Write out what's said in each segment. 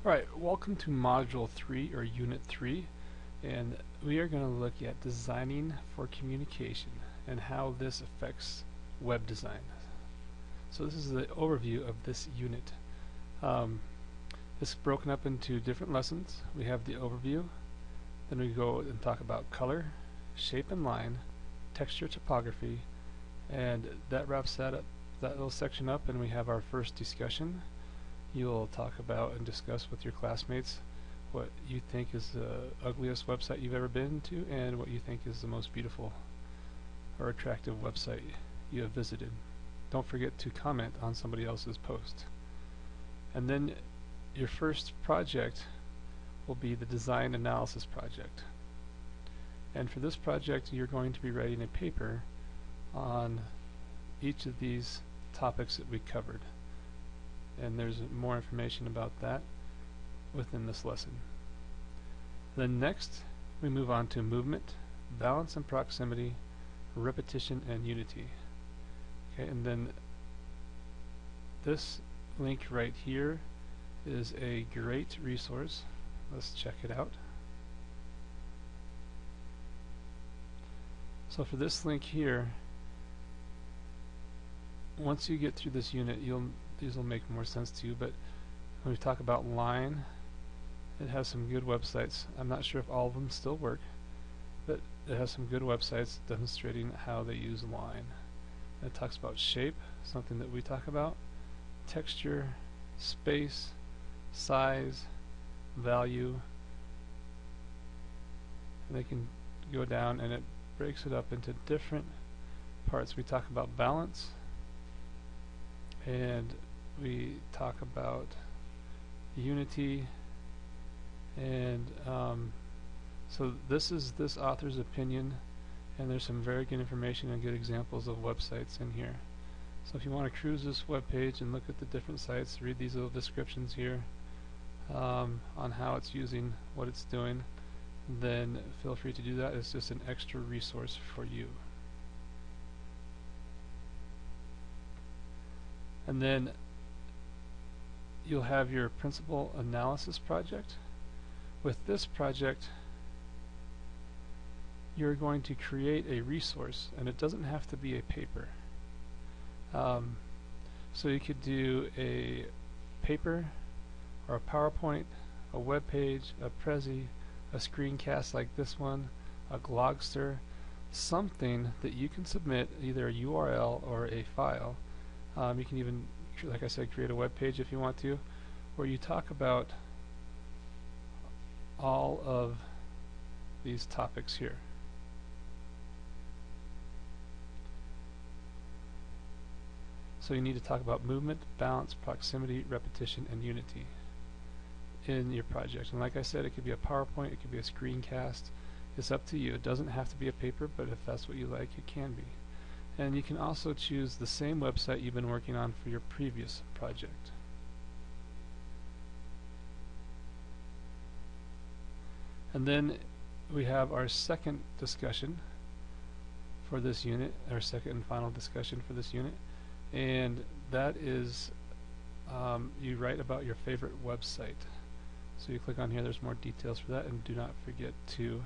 Alright, welcome to Module 3 or Unit 3, and we are going to look at designing for communication and how this affects web design. So this is the overview of this unit. It's broken up into different lessons. We have the overview, then we go and talk about color, shape and line, texture topography, and that wraps that little section up, and we have our first discussion. You'll talk about and discuss with your classmates what you think is the ugliest website you've ever been to and what you think is the most beautiful or attractive website you have visited. Don't forget to comment on somebody else's post. And then your first project will be the design analysis project. And for this project you're going to be writing a paper on each of these topics that we covered. And there's more information about that within this lesson. Then next we move on to movement, balance and proximity, repetition and unity. Okay, and then this link right here is a great resource. Let's check it out. So for this link here, once you get through this unit, these will make more sense to you, but when we talk about line, it has some good websites. I'm not sure if all of them still work, but it has some good websites demonstrating how they use line. And it talks about shape, something that we talk about, texture, space, size, value, and they can go down and it breaks it up into different parts. We talk about balance, and we talk about unity, and so this is this author's opinion, and there's some very good information and good examples of websites in here. So if you want to cruise this web page and look at the different sites, read these little descriptions here on how it's using, what it's doing, then feel free to do that. It's just an extra resource for you. And then you'll have your principal analysis project. With this project, you're going to create a resource, and it doesn't have to be a paper. So you could do a paper or a PowerPoint, a web page, a Prezi, a screencast like this one, a Glogster, something that you can submit, either a URL or a file. You can even, like I said, create a web page if you want to, where you talk about all of these topics here. So you need to talk about movement, balance, proximity, repetition, and unity in your project. And like I said, it could be a PowerPoint, it could be a screencast. It's up to you. It doesn't have to be a paper, but if that's what you like, it can be. And you can also choose the same website you've been working on for your previous project. And then we have our second discussion for this unit, our second and final discussion for this unit, and that is you write about your favorite website. So you click on here, there's more details for that, and do not forget to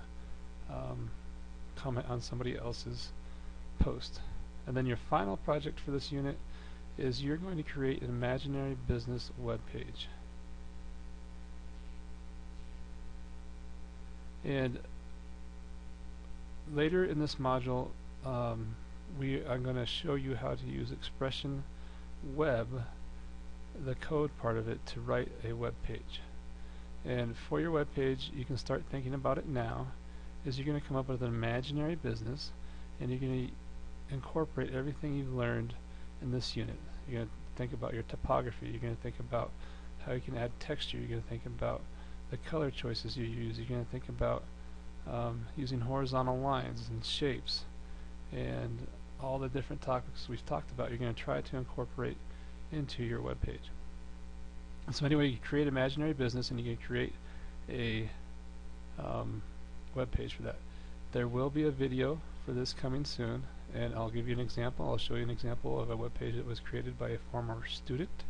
comment on somebody else's post. And then your final project for this unit is you're going to create an imaginary business web page. And later in this module, I'm going to show you how to use Expression Web, the code part of it, to write a web page. And for your web page, you can start thinking about it now, is you're going to come up with an imaginary business, and you're going to incorporate everything you've learned in this unit. You're going to think about your topography, you're going to think about how you can add texture, you're going to think about the color choices you use, you're going to think about using horizontal lines and shapes, and all the different topics we've talked about you're going to try to incorporate into your web page. So anyway, you create imaginary business and you can create a web page for that. There will be a video for this coming soon, and I'll give you an example. I'll show you an example of a web page that was created by a former student,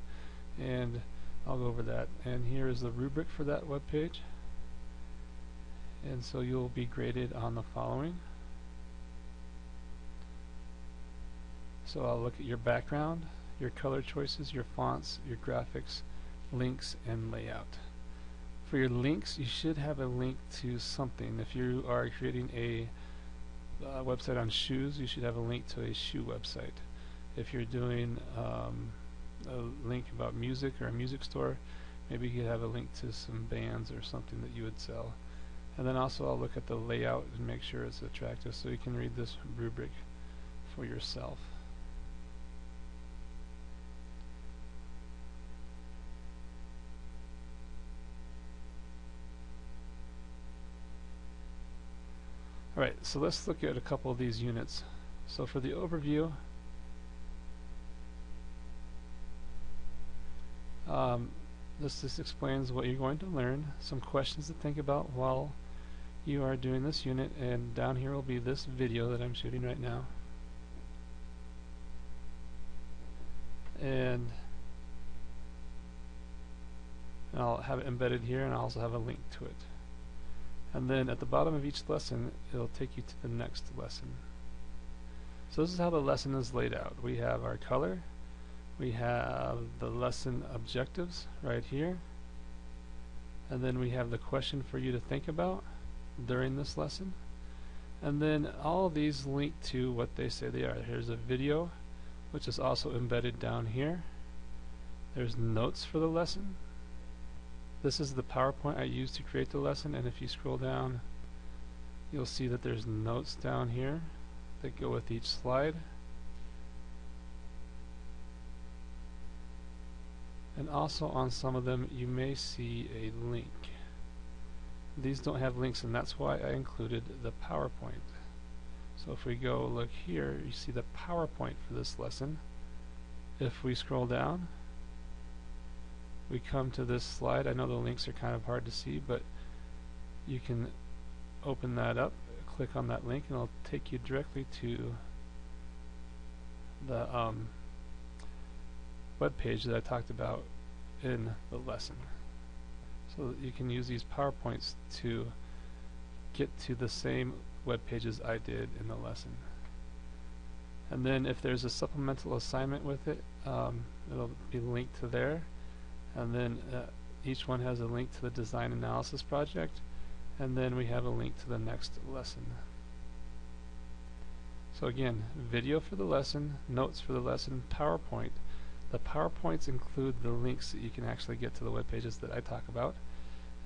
and I'll go over that. And here is the rubric for that web page. And so you'll be graded on the following. So I'll look at your background, your color choices, your fonts, your graphics, links, and layout. For your links, you should have a link to something. If you are creating a website on shoes, you should have a link to a shoe website. If you're doing a link about music or a music store, maybe you could have a link to some bands or something that you would sell. And then also I'll look at the layout and make sure it's attractive so you can read this rubric for yourself. Alright, so let's look at a couple of these units. So for the overview, this just explains what you're going to learn, some questions to think about while you are doing this unit, and down here will be this video that I'm shooting right now. And I'll have it embedded here, and I'll also have a link to it. And then at the bottom of each lesson, it'll take you to the next lesson. So this is how the lesson is laid out. We have our color, we have the lesson objectives right here, and then we have the question for you to think about during this lesson. And then all of these link to what they say they are. Here's a video, which is also embedded down here. There's notes for the lesson. This is the PowerPoint I used to create the lesson, and if you scroll down, you'll see that there's notes down here that go with each slide. And also on some of them you may see a link. These don't have links, and that's why I included the PowerPoint. So if we go look here, you see the PowerPoint for this lesson. If we scroll down, we come to this slide. I know the links are kind of hard to see, but you can open that up, click on that link, and it'll take you directly to the web page that I talked about in the lesson. So that you can use these PowerPoints to get to the same web pages I did in the lesson. And then if there's a supplemental assignment with it, it'll be linked to there. And then each one has a link to the design analysis project, and then we have a link to the next lesson. So again, video for the lesson, notes for the lesson, PowerPoint. The PowerPoints include the links that you can actually get to the web pages that I talk about,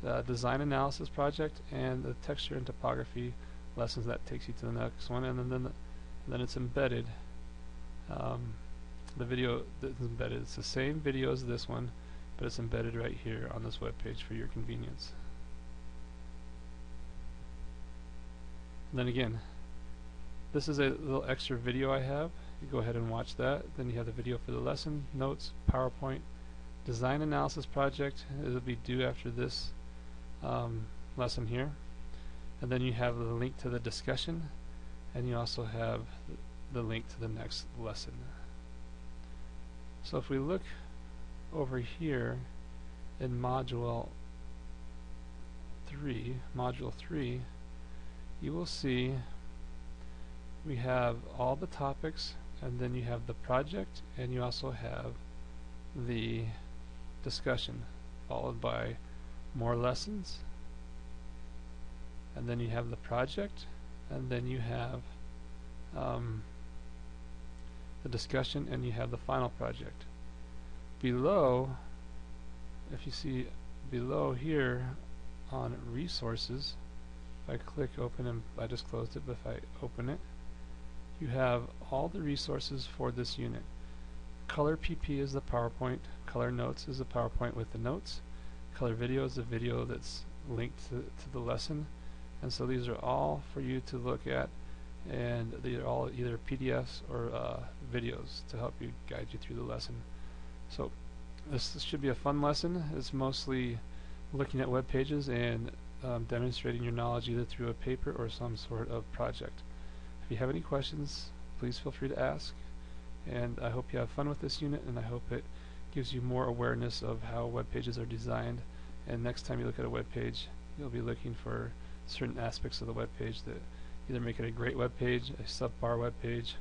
the design analysis project, and the texture and topography lessons that takes you to the next one, and then it's embedded. The video that's embedded, it's the same video as this one, but it's embedded right here on this web page for your convenience. And then again, this is a little extra video I have. You go ahead and watch that. Then you have the video for the lesson, notes, PowerPoint, design analysis project. It'll be due after this lesson here. And then you have the link to the discussion, and you also have the link to the next lesson. So if we look over here in module 3, you will see we have all the topics, and then you have the project, and you also have the discussion, followed by more lessons, and then you have the project, and then you have the discussion, and you have the final project. Below, if you see below here on resources, if I click open, and I just closed it, but if I open it, you have all the resources for this unit. Color PP is the PowerPoint, Color Notes is the PowerPoint with the notes, Color Video is the video that's linked to the lesson, and so these are all for you to look at, and they are all either PDFs or videos to help you guide you through the lesson. So this should be a fun lesson. It's mostly looking at web pages and demonstrating your knowledge either through a paper or some sort of project. If you have any questions, please feel free to ask, and I hope you have fun with this unit, and I hope it gives you more awareness of how web pages are designed, and next time you look at a web page, you'll be looking for certain aspects of the web page that either make it a great web page, a subpar web page,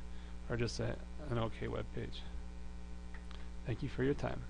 or just an okay web page. Thank you for your time.